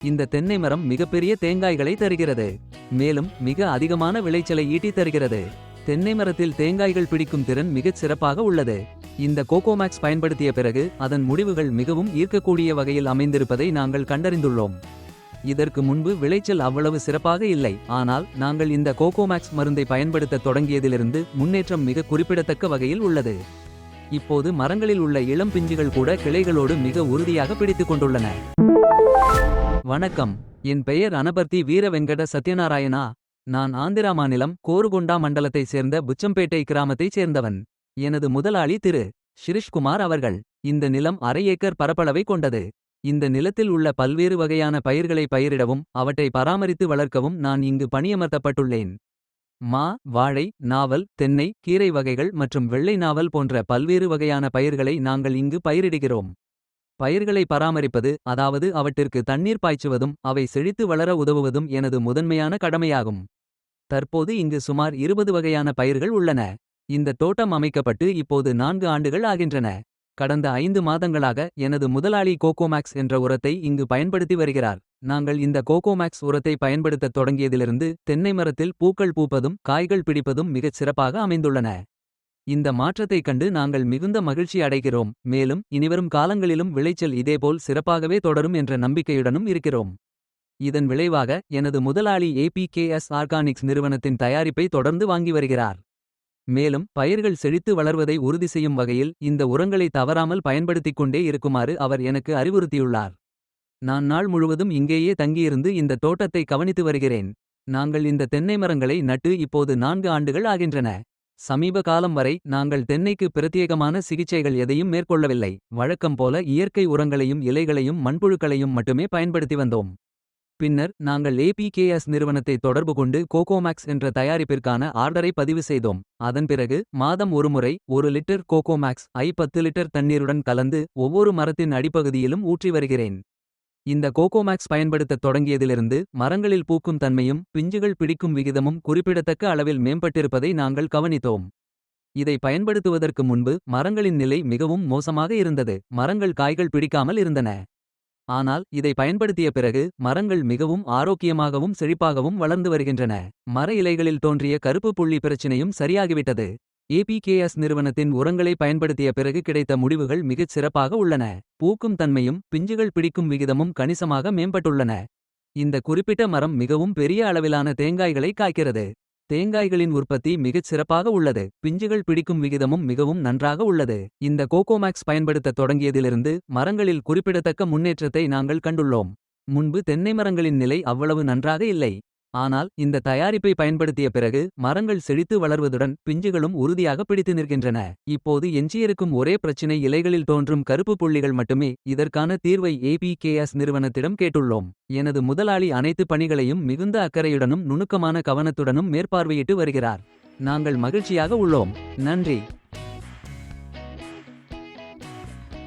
இந்த தென்னை மரம் மிகப்பெரிய தேங்காய்களை தருகிறது. மேலும் மிக அதிகமான விளைச்சலை ஈட்டி தருகிறது. தென்னை மரத்தில் தேங்காய்கள் பிடிக்கும் திறன் மிகச் சிறப்பாக உள்ளது. இந்த கோகோமேக்ஸ் பயன்படுத்திய பிறகு அதன் முடிவுகள் மிகவும் ஈர்க்கக்கூடிய வகையில் அமைந்திருப்பதை நாங்கள் கண்டறிந்துள்ளோம். இதற்கு முன்பு விளைச்சல் அவ்வளவு சிறப்பாக இல்லை. ஆனால் நாங்கள் இந்த கோகோமேக்ஸ் மருந்தை பயன்படுத்த தொடங்கியதிலிருந்து முன்னேற்றம் மிக குறிப்பிடத்தக்க வகையில் உள்ளது. இப்போது மரங்களில் உள்ள இளம் பிஞ்சுகள் கூட கிளைகளோடு மிக உறுதியாக பிடித்துக் கொண்டுள்ளன. வணக்கம், என் பெயர் அனபர்த்தி வீர வெங்கட சத்யநாராயணா. நான் ஆந்திரா மாநிலம் கோருகொண்டா மண்டலத்தைச் சேர்ந்த புச்சம்பேட்டை கிராமத்தைச் சேர்ந்தவன். எனது முதலாளி திரு ஷிரிஷ்குமார் அவர்கள். இந்த நிலம் அரை ஏக்கர் பரப்பளவை கொண்டது. இந்த நிலத்தில் உள்ள பல்வேறு வகையான பயிர்களை பயிரிடவும் அவற்றை பராமரித்து வளர்க்கவும் நான் இங்கு பணியமர்த்தப்பட்டுள்ளேன். மா, வாழை, நாவல், தென்னை, கீரை வகைகள் மற்றும் வெள்ளை நாவல் போன்ற பல்வேறு வகையான பயிர்களை நாங்கள் இங்கு பயிரிடுகிறோம். பயிர்களை பராமரிப்பது, அதாவது அவற்றிற்கு தண்ணீர் பாய்ச்சுவதும் அவை செழித்து வளர உதவுவதும் எனது முதன்மையான கடமையாகும். தற்போது இங்கு சுமார் 20 வகையான பயிர்கள் உள்ளன. இந்த தோட்டம் அமைக்கப்பட்டு இப்போது 4 ஆண்டுகள் ஆகின்றன. கடந்த 5 மாதங்களாக எனது முதலாளி கோகோமேக்ஸ் என்ற உரத்தை இங்கு பயன்படுத்தி வருகிறார். நாங்கள் இந்த கோகோமேக்ஸ் உரத்தை பயன்படுத்தத் தொடங்கியதிலிருந்து தென்னை மரத்தில் பூக்கள் பூப்பதும் காய்கள் பிடிப்பதும் மிகச் சிறப்பாக அமைந்துள்ளன. இந்த மாற்றத்தைக் கண்டு நாங்கள் மிகுந்த மகிழ்ச்சி அடைகிறோம். மேலும் இனிவரும் காலங்களிலும் விளைச்சல் இதேபோல் சிறப்பாகவே தொடரும் என்ற நம்பிக்கையுடனும் இருக்கிறோம். இதன் விளைவாக எனது முதலாளி APKS ஆர்கானிக்ஸ் நிறுவனத்தின் தயாரிப்பை தொடர்ந்து வாங்கி வருகிறார். மேலும் பயிர்கள் செழித்து வளர்வதை உறுதி செய்யும் வகையில் இந்த உரங்களை தவறாமல் பயன்படுத்திக் கொண்டே இருக்குமாறு அவர் எனக்கு அறிவுறுத்தியுள்ளார். நான் நாள் முழுவதும் இங்கேயே தங்கியிருந்து இந்த தோட்டத்தை கவனித்து வருகிறேன். நாங்கள் இந்த தென்னை மரங்களை நட்டு இப்போது 4 ஆண்டுகள் ஆகின்றன. சமீப காலம் வரை நாங்கள் தென்னைக்கு பிரத்யேகமான சிகிச்சைகள் எதையும் மேற்கொள்ளவில்லை. வழக்கம் போல இயற்கை உரங்களையும் இலைகளையும் மண்புழுக்களையும் மட்டுமே பயன்படுத்தி வந்தோம். பின்னர் நாங்கள் APKS நிறுவனத்தை தொடர்பு கொண்டு கோகோமேக்ஸ் என்ற தயாரிப்பிற்கான ஆர்டரை பதிவு செய்தோம். அதன் பிறகு மாதம் ஒருமுறை 1 லிட்டர் கோகோமேக்ஸ் ஐ 10 லிட்டர் தண்ணீருடன் கலந்து ஒவ்வொரு மரத்தின் அடிப்பகுதியிலும் ஊற்றி வருகிறேன். இந்த கோகோமேக்ஸ் பயன்படுத்தத் தொடங்கியதிலிருந்து மரங்களில் பூக்கும் தன்மையும் பிஞ்சுகள் பிடிக்கும் விகிதமும் குறிப்பிடத்தக்க அளவில் மேம்பட்டிருப்பதை நாங்கள் கவனித்தோம். இதை பயன்படுத்துவதற்கு முன்பு மரங்களின் நிலை மிகவும் மோசமாக இருந்தது. மரங்கள் காய்கள் பிடிக்காமல் இருந்தன. ஆனால் இதை பயன்படுத்திய பிறகு மரங்கள் மிகவும் ஆரோக்கியமாகவும் செழிப்பாகவும் வளர்ந்து வருகின்றன. மர இலைகளில் தோன்றிய கருப்பு புள்ளி பிரச்சினையும் சரியாகிவிட்டது. APKS நிறுவனத்தின் உரங்களை பயன்படுத்திய பிறகு கிடைத்த முடிவுகள் மிகச் சிறப்பாக உள்ளன. பூக்கும் தன்மையும் பிஞ்சுகள் பிடிக்கும் விகிதமும் கணிசமாக மேம்பட்டுள்ளன. இந்த குறிப்பிட்ட மரம் மிகவும் பெரிய அளவிலான தேங்காய்களை காய்க்கிறது. தேங்காய்களின் உற்பத்தி மிகச் சிறப்பாக உள்ளது. பிஞ்சுகள் பிடிக்கும் விகிதமும் மிகவும் நன்றாக உள்ளது. இந்த கோகோமேக்ஸ் பயன்படுத்தத் தொடங்கியதிலிருந்து மரங்களில் குறிப்பிடத்தக்க முன்னேற்றத்தை நாங்கள் கண்டுள்ளோம். முன்பு தென்னை மரங்களின் நிலை அவ்வளவு நன்றாக இல்லை. ஆனால் இந்த தயாரிப்பை பயன்படுத்திய பிறகு மரங்கள் செழித்து வளர்வதுடன் பிஞ்சுகளும் உறுதியாக பிடித்து நிற்கின்றன. இப்போது எஞ்சியிருக்கும் ஒரே பிரச்சினை இலைகளில் தோன்றும் கருப்பு புள்ளிகள் மட்டுமே. இதற்கான தீர்வை APKS நிறுவனத்திடம் கேட்டுள்ளோம். எனது முதலாளி அனைத்து பணிகளையும் மிகுந்த அக்கறையுடனும் நுணுக்கமான கவனத்துடனும் மேற்பார்வையிட்டு வருகிறார். நாங்கள் மகிழ்ச்சியாக உள்ளோம். நன்றி.